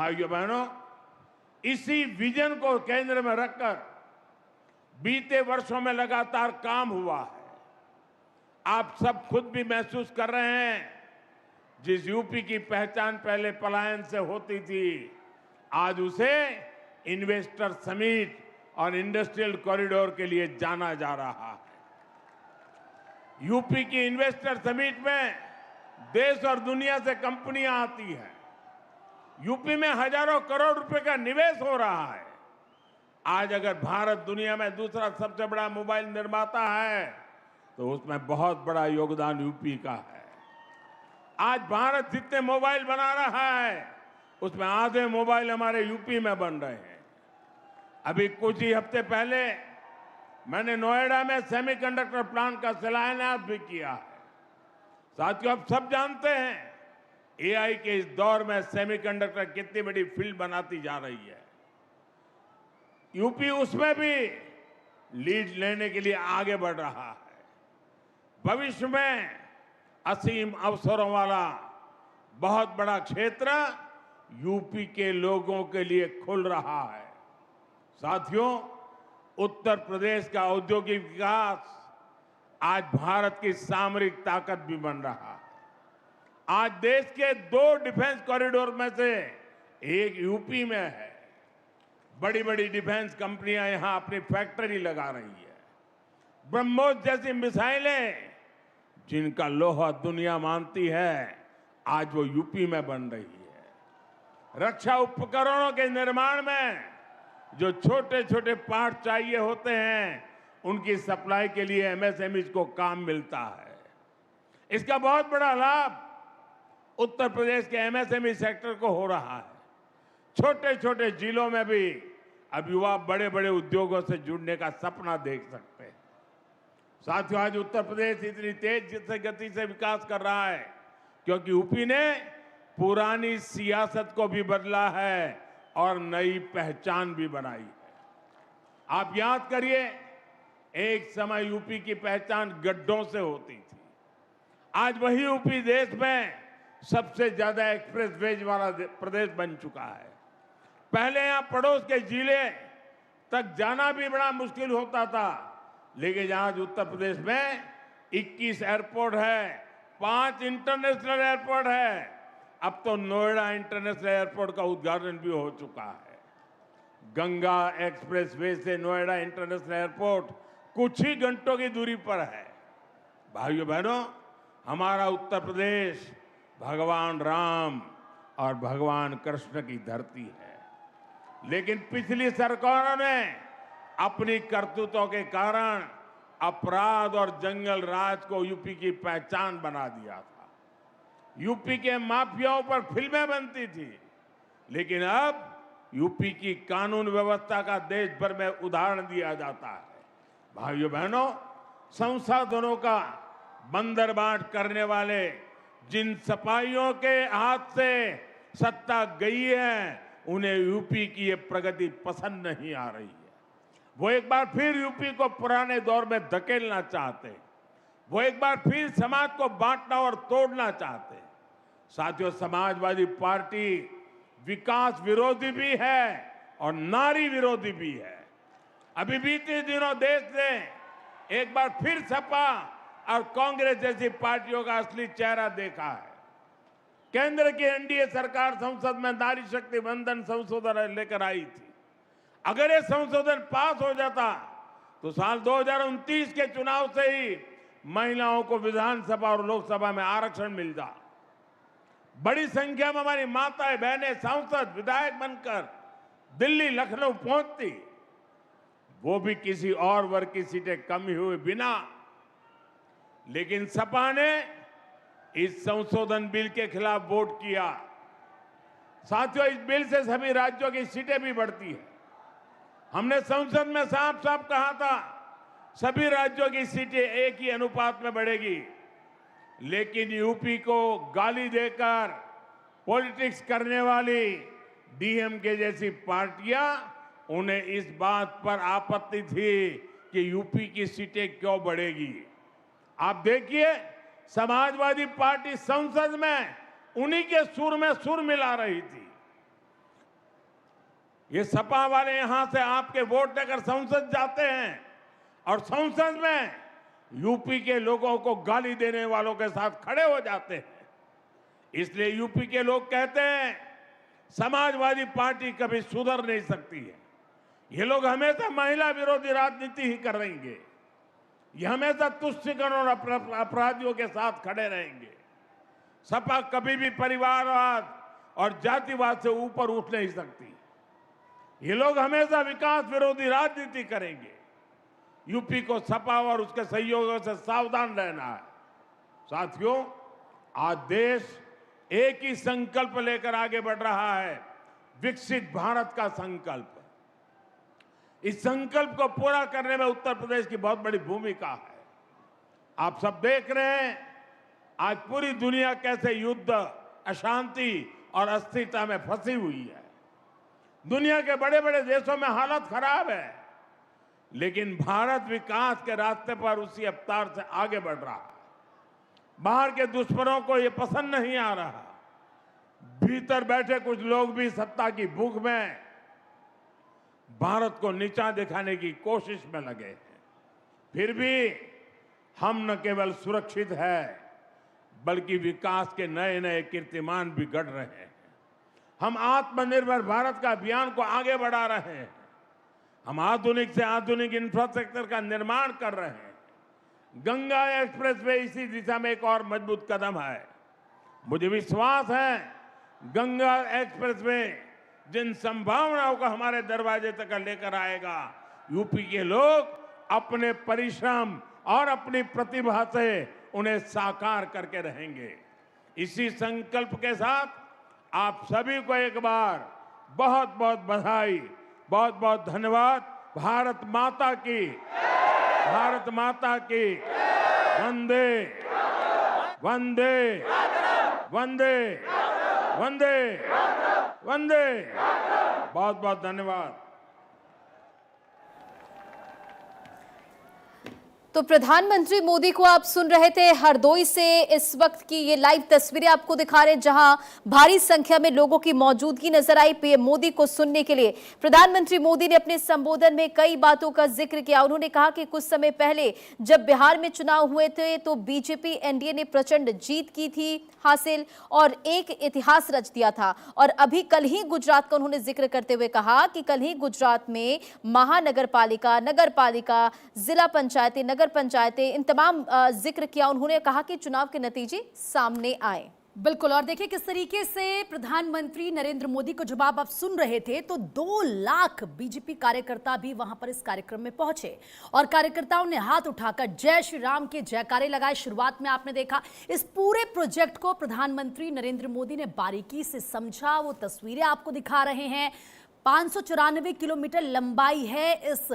भाइयों बहनों, इसी विजन को केंद्र में रखकर बीते वर्षों में लगातार काम हुआ है। आप सब खुद भी महसूस कर रहे हैं, जिस यूपी की पहचान पहले पलायन से होती थी, आज उसे इन्वेस्टर समिट और इंडस्ट्रियल कॉरिडोर के लिए जाना जा रहा है। यूपी की इन्वेस्टर समिट में देश और दुनिया से कंपनियां आती हैं। यूपी में हजारों करोड़ रुपए का निवेश हो रहा है। आज अगर भारत दुनिया में दूसरा सबसे बड़ा मोबाइल निर्माता है, तो उसमें बहुत बड़ा योगदान यूपी का है। आज भारत जितने मोबाइल बना रहा है, उसमें आधे मोबाइल हमारे यूपी में बन रहे हैं। अभी कुछ ही हफ्ते पहले मैंने नोएडा में सेमीकंडक्टर प्लांट का शिलान्यास भी किया है। साथियों, आप सब जानते हैं एआई के इस दौर में सेमीकंडक्टर कितनी बड़ी फील्ड बनाती जा रही है। यूपी उसमें भी लीड लेने के लिए आगे बढ़ रहा है। भविष्य में असीम अवसरों वाला बहुत बड़ा क्षेत्र यूपी के लोगों के लिए खुल रहा है। साथियों, उत्तर प्रदेश का औद्योगिक विकास आज भारत की सामरिक ताकत भी बन रहा है। आज देश के 2 डिफेंस कॉरिडोर में से एक यूपी में है। बड़ी बड़ी डिफेंस कंपनियां यहां अपनी फैक्ट्री लगा रही है। ब्रह्मोस जैसी मिसाइलें, जिनका लोहा दुनिया मानती है, आज वो यूपी में बन रही है। रक्षा उपकरणों के निर्माण में जो छोटे छोटे पार्ट चाहिए होते हैं, उनकी सप्लाई के लिए एमएसएमई को काम मिलता है। इसका बहुत बड़ा लाभ उत्तर प्रदेश के एमएसएमई सेक्टर को हो रहा है। छोटे छोटे जिलों में भी अब युवा बड़े बड़े उद्योगों से जुड़ने का सपना देख सकते हैं। साथियों, आज उत्तर प्रदेश इतनी तेज गति से विकास कर रहा है क्योंकि यूपी ने पुरानी सियासत को भी बदला है और नई पहचान भी बनाई है। आप याद करिए, एक समय यूपी की पहचान गड्ढों से होती थी। आज वही यूपी देश में सबसे ज्यादा एक्सप्रेस वेज वाला प्रदेश बन चुका है। पहले यहां पड़ोस के जिले तक जाना भी बड़ा मुश्किल होता था, लेकिन आज उत्तर प्रदेश में 21 एयरपोर्ट है, 5 इंटरनेशनल एयरपोर्ट है। अब तो नोएडा इंटरनेशनल एयरपोर्ट का उद्घाटन भी हो चुका है। गंगा एक्सप्रेस वे से नोएडा इंटरनेशनल एयरपोर्ट कुछ ही घंटों की दूरी पर है। भाइयों बहनों, हमारा उत्तर प्रदेश भगवान राम और भगवान कृष्ण की धरती है। लेकिन पिछली सरकारों ने अपनी करतूतों के कारण अपराध और जंगल राज को यूपी की पहचान बना दिया था। यूपी के माफियाओं पर फिल्में बनती थी, लेकिन अब यूपी की कानून व्यवस्था का देश भर में उदाहरण दिया जाता है। भाइयों बहनों, संसाधनों का बंदरबाट करने वाले जिन सपाहियों के हाथ से सत्ता गई है, उन्हें यूपी की ये प्रगति पसंद नहीं आ रही है। वो एक बार फिर यूपी को पुराने दौर में धकेलना चाहते हैं। वो एक बार फिर समाज को बांटना और तोड़ना चाहते हैं। साथियों, समाजवादी पार्टी विकास विरोधी भी है और नारी विरोधी भी है। अभी बीते दिनों देश ने एक बार फिर सपा और कांग्रेस जैसी पार्टियों का असली चेहरा देखा है। केंद्र की एनडीए सरकार संसद में नारी शक्ति वंदन संशोधन लेकर आई थी। अगर ये संशोधन पास हो जाता तो साल 2029 के चुनाव से ही महिलाओं को विधानसभा और लोकसभा में आरक्षण मिल जाए। बड़ी संख्या में हमारी माताएं बहनें सांसद विधायक बनकर दिल्ली लखनऊ पहुंचती, वो भी किसी और वर्ग की सीटें कम हुए बिना। लेकिन सपा ने इस संशोधन बिल के खिलाफ वोट किया। साथियों, इस बिल से सभी राज्यों की सीटें भी बढ़ती है। हमने संसद में साफ साफ कहा था, सभी राज्यों की सीटें एक ही अनुपात में बढ़ेगी। लेकिन यूपी को गाली देकर पॉलिटिक्स करने वाली डीएमके जैसी पार्टियां, उन्हें इस बात पर आपत्ति थी कि यूपी की सीटें क्यों बढ़ेगी। आप देखिए, समाजवादी पार्टी संसद में उन्हीं के सुर में सुर मिला रही थी। ये सपा वाले यहां से आपके वोट लेकर संसद जाते हैं और संसद में यूपी के लोगों को गाली देने वालों के साथ खड़े हो जाते हैं। इसलिए यूपी के लोग कहते हैं समाजवादी पार्टी कभी सुधर नहीं सकती है। ये लोग हमेशा महिला विरोधी राजनीति ही करेंगे, ये हमेशा तुष्टिकरण और अपराधियों के साथ खड़े रहेंगे। सपा कभी भी परिवारवाद और जातिवाद से ऊपर उठ नहीं सकती। ये लोग हमेशा विकास विरोधी राजनीति करेंगे। यूपी को सपा और उसके सहयोगियों से सावधान रहना है। साथियों, आज देश एक ही संकल्प लेकर आगे बढ़ रहा है, विकसित भारत का संकल्प। इस संकल्प को पूरा करने में उत्तर प्रदेश की बहुत बड़ी भूमिका है। आप सब देख रहे हैं आज पूरी दुनिया कैसे युद्ध, अशांति और अस्थिरता में फंसी हुई है। दुनिया के बड़े बड़े देशों में हालत खराब है, लेकिन भारत विकास के रास्ते पर उसी रफ्तार से आगे बढ़ रहा है। बाहर के दुश्मनों को ये पसंद नहीं आ रहा। भीतर बैठे कुछ लोग भी सत्ता की भूख में भारत को नीचा दिखाने की कोशिश में लगे हैं। फिर भी हम न केवल सुरक्षित है, बल्कि विकास के नए नए कीर्तिमान भी गढ़ रहे हैं। हम आत्मनिर्भर भारत का अभियान को आगे बढ़ा रहे हैं। हम आधुनिक से आधुनिक इंफ्रास्ट्रक्चर का निर्माण कर रहे हैं। गंगा एक्सप्रेसवे इसी दिशा में एक और मजबूत कदम है। मुझे विश्वास है गंगा एक्सप्रेसवे जिन संभावनाओं को हमारे दरवाजे तक लेकर आएगा, यूपी के लोग अपने परिश्रम और अपनी प्रतिभा से उन्हें साकार करके रहेंगे। इसी संकल्प के साथ आप सभी को एक बार बहुत बहुत बधाई, बहुत बहुत धन्यवाद। भारत माता की, भारत माता की। वंदे वंदे वंदे वंदे वंदे। बहुत बहुत धन्यवाद। तो प्रधानमंत्री मोदी को आप सुन रहे थे हरदोई से। इस वक्त की ये लाइव तस्वीरें आपको दिखा रहे हैं, जहां भारी संख्या में लोगों की मौजूदगी नजर आई पीएम मोदी को सुनने के लिए। प्रधानमंत्री मोदी ने अपने संबोधन में कई बातों का जिक्र किया। उन्होंने कहा कि कुछ समय पहले जब बिहार में चुनाव हुए थे तो बीजेपी एनडीए ने प्रचंड जीत की थी हासिल और एक इतिहास रच दिया था। और अभी कल ही गुजरात का उन्होंने जिक्र करते हुए कहा कि कल ही गुजरात में महानगर पालिका, नगर पालिका, जिला पंचायतें, नगर पंचायतें, इन तमाम जिक्र किया। उन्होंने कहा कि चुनाव के नतीजे सामने आए। बिल्कुल। और देखिए किस तरीके से प्रधानमंत्री नरेंद्र मोदी को जब आप सुन रहे थे तो 2 लाख बीजेपी कार्यकर्ता भी वहां पर इस कार्यक्रम में पहुंचे और कार्यकर्ताओं ने हाथ उठाकर जय श्री राम के जयकारे लगाए। शुरुआत में आपने देखा इस पूरे प्रोजेक्ट को प्रधानमंत्री नरेंद्र मोदी ने बारीकी से समझा। वो तस्वीरें आपको दिखा रहे हैं। 594 किलोमीटर लंबाई है इस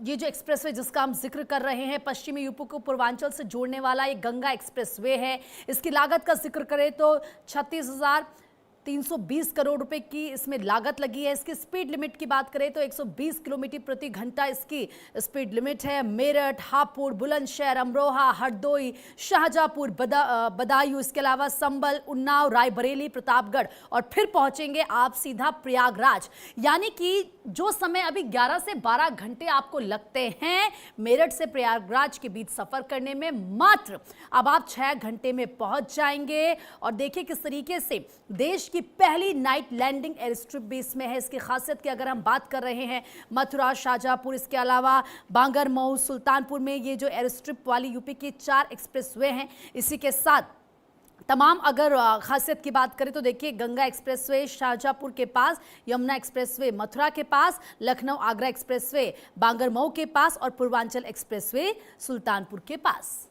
ये जो एक्सप्रेसवे जिसका हम जिक्र कर रहे हैं, पश्चिमी यूपी को पूर्वांचल से जोड़ने वाला ये गंगा एक्सप्रेसवे है। इसकी लागत का जिक्र करें तो 36,320 करोड़ रुपए की इसमें लागत लगी है। इसकी स्पीड लिमिट की बात करें तो 120 किलोमीटर प्रति घंटा इसकी स्पीड लिमिट है। मेरठ, हापुड़, बुलंदशहर, अमरोहा, हरदोई, शाहजहांपुर, बदायूं, इसके अलावा संभल, उन्नाव, रायबरेली, प्रतापगढ़ और फिर पहुंचेंगे आप सीधा प्रयागराज। यानी कि जो समय अभी 11 से 12 घंटे आपको लगते हैं मेरठ से प्रयागराज के बीच सफर करने में, मात्र अब आप 6 घंटे में पहुंच जाएंगे। और देखिए किस तरीके से देश की पहली नाइट लैंडिंग एयर स्ट्रिप भी इसमें है। इसकी खासियत की अगर हम बात कर रहे हैं, मथुरा, शाहजहांपुर, इसके अलावा बांगरमऊ, सुल्तानपुर में ये जो एयर स्ट्रिप वाली यूपी की 4 एक्सप्रेसवे हैं, इसी के साथ तमाम अगर खासियत की बात करें तो देखिए गंगा एक्सप्रेसवे शाहजहांपुर के पास, यमुना एक्सप्रेसवे मथुरा के पास, लखनऊ आगरा एक्सप्रेसवे बांगरमऊ के पास और पूर्वांचल एक्सप्रेसवे सुल्तानपुर के पास।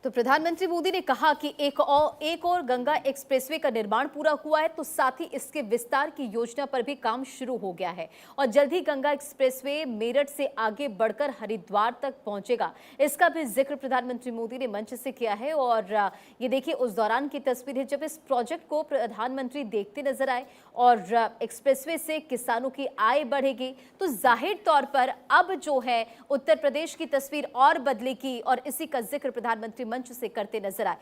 तो प्रधानमंत्री मोदी ने कहा कि एक और गंगा एक्सप्रेसवे का निर्माण पूरा हुआ है, तो साथ ही इसके विस्तार की योजना पर भी काम शुरू हो गया है और जल्द ही गंगा एक्सप्रेसवे मेरठ से आगे बढ़कर हरिद्वार तक पहुंचेगा। इसका भी जिक्र प्रधानमंत्री मोदी ने मंच से किया है। और ये देखिए उस दौरान की तस्वीर है जब इस प्रोजेक्ट को प्रधानमंत्री देखते नजर आए और एक्सप्रेसवे से किसानों की आय बढ़ेगी, तो जाहिर तौर पर अब जो है उत्तर प्रदेश की तस्वीर और बदलेगी और इसी का जिक्र प्रधानमंत्री मंच से करते नजर आए।